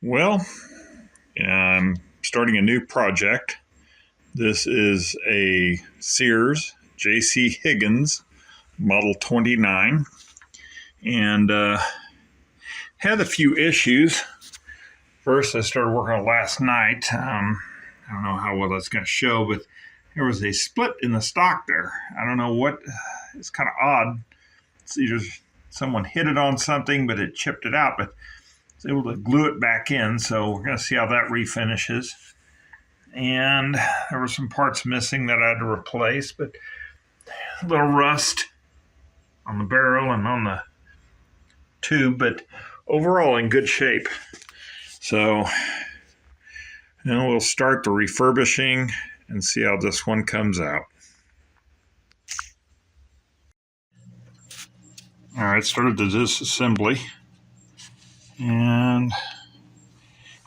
Well, I'm starting a new project. This is a Sears JC Higgins Model 29 and had a few issues. First, I started working on it last night. I don't know how well that's going to show, but there was a split in the stock there. I don't know what, it's kind of odd. It's either someone hit it on something, but it chipped it out, but I was able to glue it back in. So we're going to see how that refinishes. And there were some parts missing that I had to replace, but a little rust on the barrel and on the tube, but overall in good shape. So now we'll start the refurbishing and see how this one comes out. All right, started the disassembly, and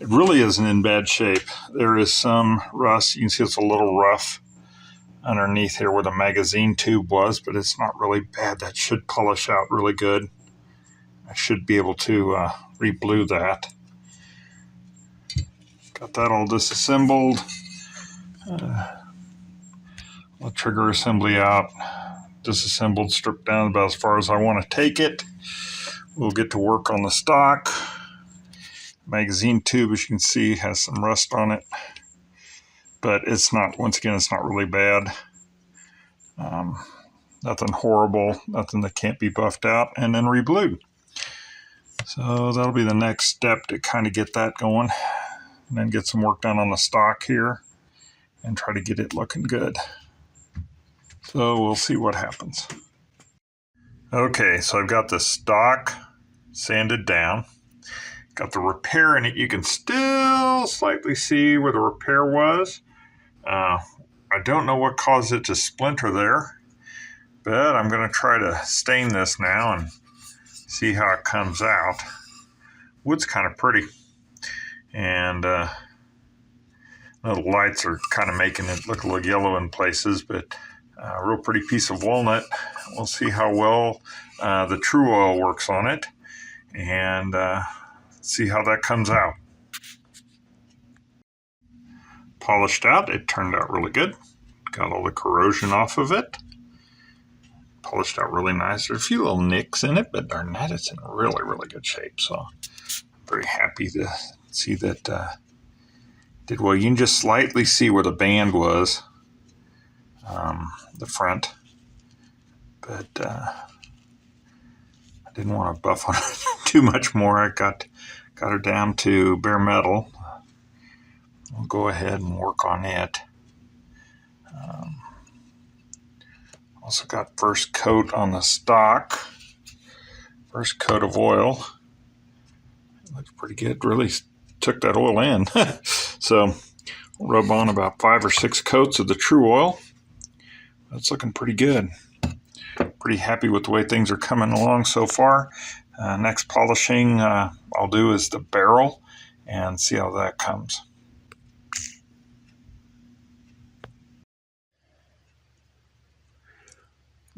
it really isn't in bad shape. There is some rust. You can see it's a little rough underneath here where the magazine tube was, but it's not really bad. That should polish out really good. I should be able to re-blue that. Got that all disassembled. The trigger assembly out, disassembled, stripped down about as far as I want to take it. We'll get to work on the stock. Magazine tube, as you can see, has some rust on it, but it's not, once again, it's not really bad. Nothing horrible, nothing that can't be buffed out and then re-blued. So that'll be the next step to kind of get that going, and then get some work done on the stock here and try to get it looking good. So we'll see what happens. Okay, so I've got the stock sanded down. Got the repair in it. You can still slightly see where the repair was. I don't know what caused it to splinter there, but I'm going to try to stain this now and see how it comes out. Wood's kind of pretty, and the lights are kind of making it look a little yellow in places, but a real pretty piece of walnut. We'll see how well the True Oil works on it, and see how that comes out. Polished out, it turned out really good. Got all the corrosion off of it. Polished out really nice. There's a few little nicks in it, but darn that, it's in really, really good shape. So I'm very happy to see that did well. You can just slightly see where the band was, the front, but I didn't want to buff on it too much more. I got her down to bare metal. We'll go ahead and work on it. Also got first coat on the stock. First coat of oil. Looks pretty good. Really took that oil in. So we'll rub on about 5 or 6 coats of the True Oil. That's looking pretty good. Pretty happy with the way things are coming along so far. Next polishing I'll do is the barrel and see how that comes.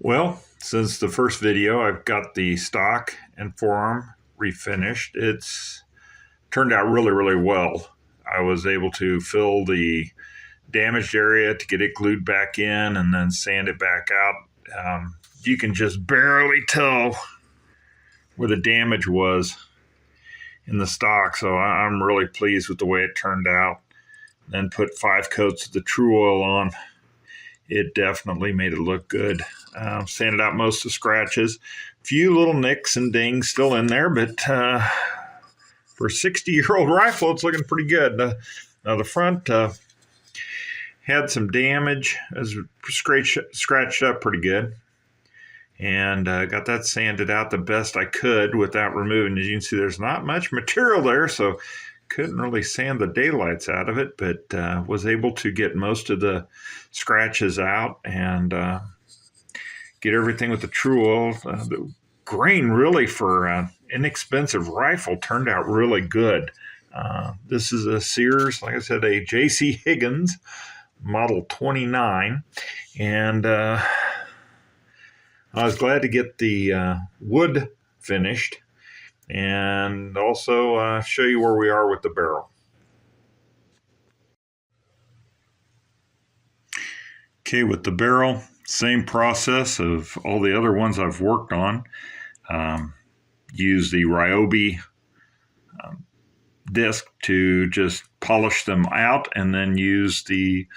Well, since the first video, I've got the stock and forearm refinished. It's turned out really, really well. I was able to fill the damaged area to get it glued back in and then sand it back out. You can just barely tell where the damage was in the stock, so I'm really pleased with the way it turned out. Then put 5 coats of the True Oil on. It definitely made it look good. Sanded out most of the scratches. A few little nicks and dings still in there, but for a 60-year-old rifle, it's looking pretty good. Now the front had some damage. It was scratched up pretty good. And got that sanded out the best I could without removing. As you can see, there's not much material there, so couldn't really sand the daylights out of it, but was able to get most of the scratches out and get everything with the True Oil. The grain really for an inexpensive rifle turned out really good. This is a Sears, like I said, a JC Higgins Model 29, and I was glad to get the wood finished. and also show you where we are with the barrel. Okay, with the barrel, same process of all the other ones I've worked on. Use the Ryobi disc to just polish them out, and then use the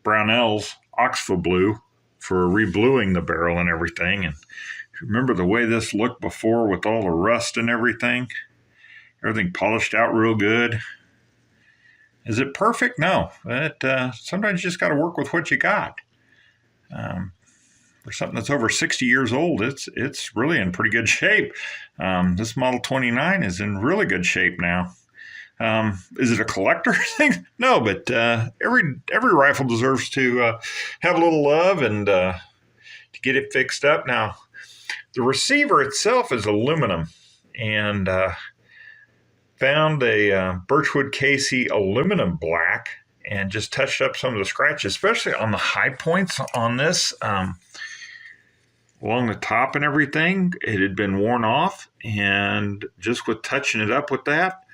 Brownell's Oxfa Blue for rebluing the barrel and everything. And remember the way this looked before with all the rust and everything? Everything polished out real good. Is it perfect? No. But sometimes you just got to work with what you got. For something that's over 60 years old, it's really in pretty good shape. This Model 29 is in really good shape now. Is it a collector thing? No, but every rifle deserves to have a little love and to get it fixed up. Now, the receiver itself is aluminum, and found a Birchwood Casey aluminum black and just touched up some of the scratches, especially on the high points on this. Along the top and everything, it had been worn off, and just with touching it up with that,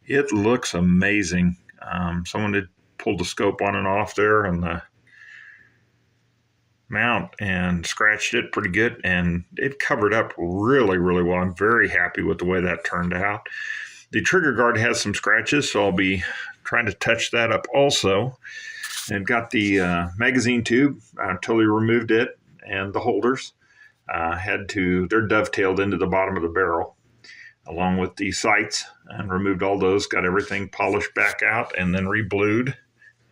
it looks amazing. Someone had pulled the scope on and off there on the mount and scratched it pretty good, and it covered up really, really well. I'm very happy with the way that turned out. The trigger guard has some scratches, so I'll be trying to touch that up also. And got the magazine tube. I totally removed it, and the holders. They're dovetailed into the bottom of the barrel, along with the sights, and removed all those, got everything polished back out, and then reblued,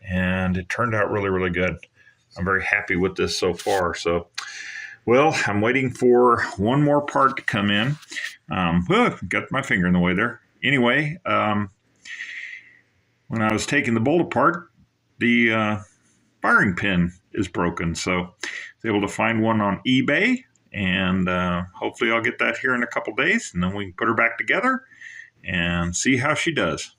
and it turned out really, really good. I'm very happy with this so far. So, well, I'm waiting for one more part to come in. Got my finger in the way there. Anyway, when I was taking the bolt apart, the firing pin is broken. So I was able to find one on eBay, and hopefully I'll get that here in a couple days, and then we can put her back together and see how she does.